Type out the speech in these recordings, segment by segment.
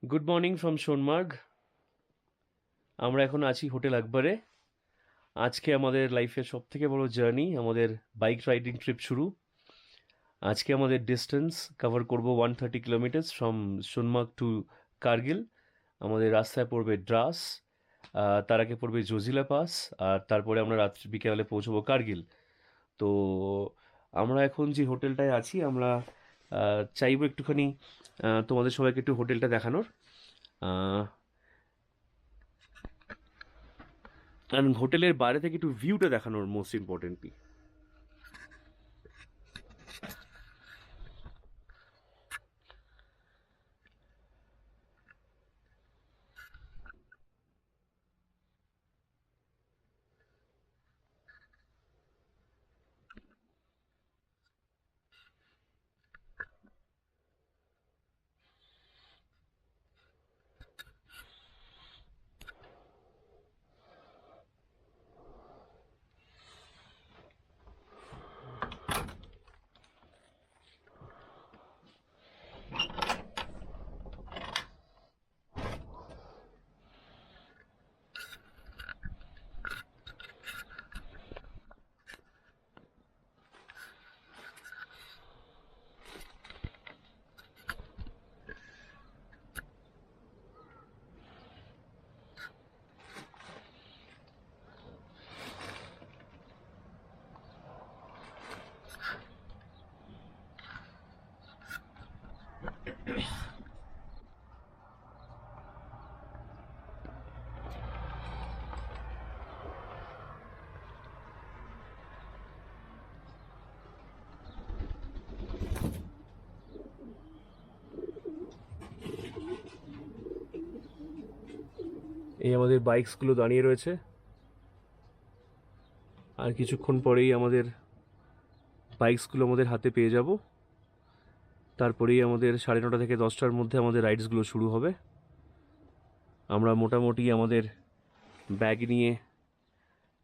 Good morning from Sonamarg. আমরা এখন আছি হোটেল আকবরে। আজকে আমাদের লাইফের সব থেকে বড় জার্নি, আমাদের বাইক রাইডিং ট্রিপ শুরু। আজকে আমাদের ডিস্টেন্স কভার করব 130 kilometres from Sonamarg to Kargil. আমাদের রাস্তায় পড়বে দ্রাস, তার আগে পড়বে জোজিলা পাস, আর তারপরে আমরা রাত্রি বিকেলে পৌঁছবো কার্গিল। তো আমরা এখন যে হোটেলটায় আছি, আমরা চাইবো একটুখানি তোমাদের সবাইকে একটু হোটেলটা দেখানোর। আর হোটেলের বাইরে থেকে একটু ভিউটা দেখানোর, মোস্ট ইম্পর্টেন্টলি। এই আমাদের বাইকসগুলো দাঁড়িয়ে রয়েছে, আর কিছুক্ষণ পরেই আমাদের বাইকসগুলো আমাদের হাতে পেয়ে যাব। তারপরেই আমাদের 9:30 থেকে 10টার মধ্যে আমাদের রাইডসগুলো শুরু হবে। আমরা মোটামুটি আমাদের ব্যাগ নিয়ে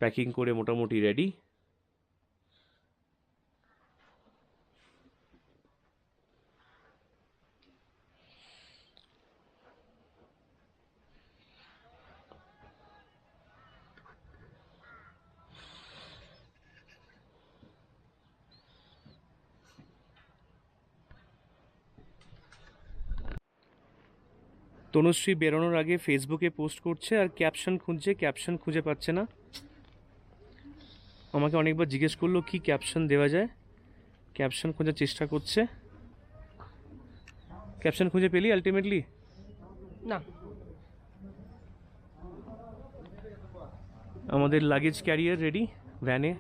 প্যাকিং করে মোটামুটি রেডি। তনুশ্রী বেরোনোর আগে ফেসবুকে পোস্ট করছে আর ক্যাপশন খুঁজছে, ক্যাপশন খুঁজে পাচ্ছে না। আমাকে অনেকবার জিজ্ঞেস করলো কি ক্যাপশন দেওয়া যায়, ক্যাপশন খোঁজার চেষ্টা করছে। ক্যাপশন খুঁজে পেলি আলটিমেটলি? না। আমাদের লাগেজ ক্যারিয়ার রেডি ভ্যানে।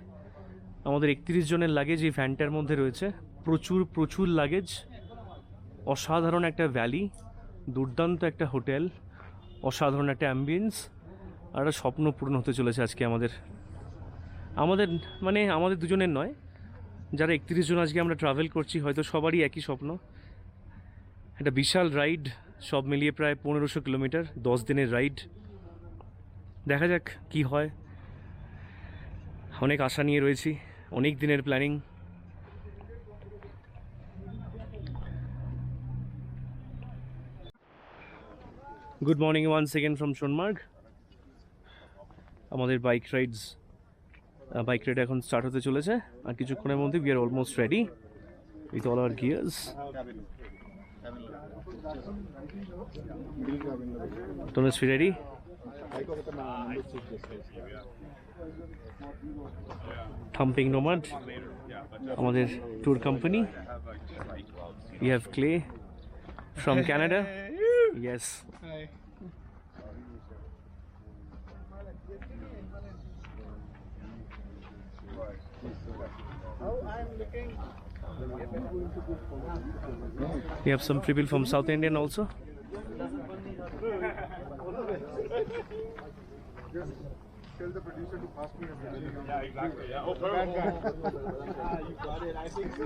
আমাদের 31 জনের লাগেজ এই ভ্যানটার মধ্যে রয়েছে। প্রচুর প্রচুর লাগেজ। অসাধারণ একটা ভ্যালি, দুর্দান্ত একটা হোটেল, অসাধারণ একটা অ্যাম্বিয়েন্স, আর একটা স্বপ্ন পূরণ হতে চলেছে আজকে আমাদের। আমাদের মানে আমাদের দুজনের নয়, যারা 31 জন আজকে আমরা ট্রাভেল করছি, হয়তো সবারই একই স্বপ্ন। একটা বিশাল রাইড, সব মিলিয়ে প্রায় 1500 কিলোমিটার, 10 দিনের রাইড। দেখা যাক কি হয়। অনেক আশা নিয়ে রয়েছি, অনেক দিনের planning. Good morning once second from Sonamarg. আমাদের বাইক রাইড এখন স্টার্ট হতে চলেছে, আর কিছুক্ষণের মধ্যে we are almost ready with all our gears. Tanushree ready? Thumping nomad, আমাদের tour company. We have Clay from Canada. Yes. Hi. We have some people from South Indian also. Tell the producer to pass me a video. Yeah, exactly. Yeah. Oh, Bad guy. you got it. I think so.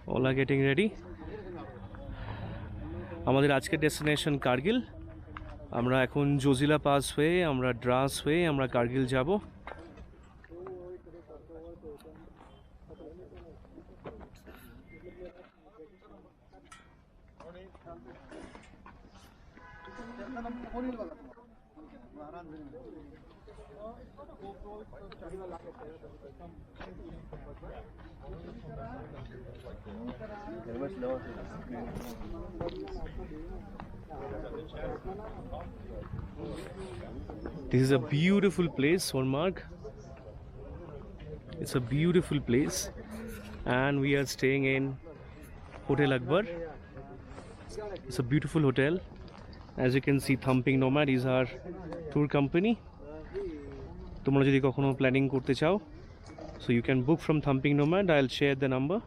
All are getting ready. আমাদের আজকের destination Kargil. আমরা এখন Zojila pass হয়ে আমরা দ্রাস হয়ে আমরা কার্গিল যাব। This is a beautiful place, Sonmarg. It's a beautiful place, and we are staying in Hotel Akbar. It's a beautiful hotel. As you can see, Thumping Nomad is our tour company. তোমরা যদি কখনো planning করতে চাও, so you can book from Thumping Nomad. I'll share the number.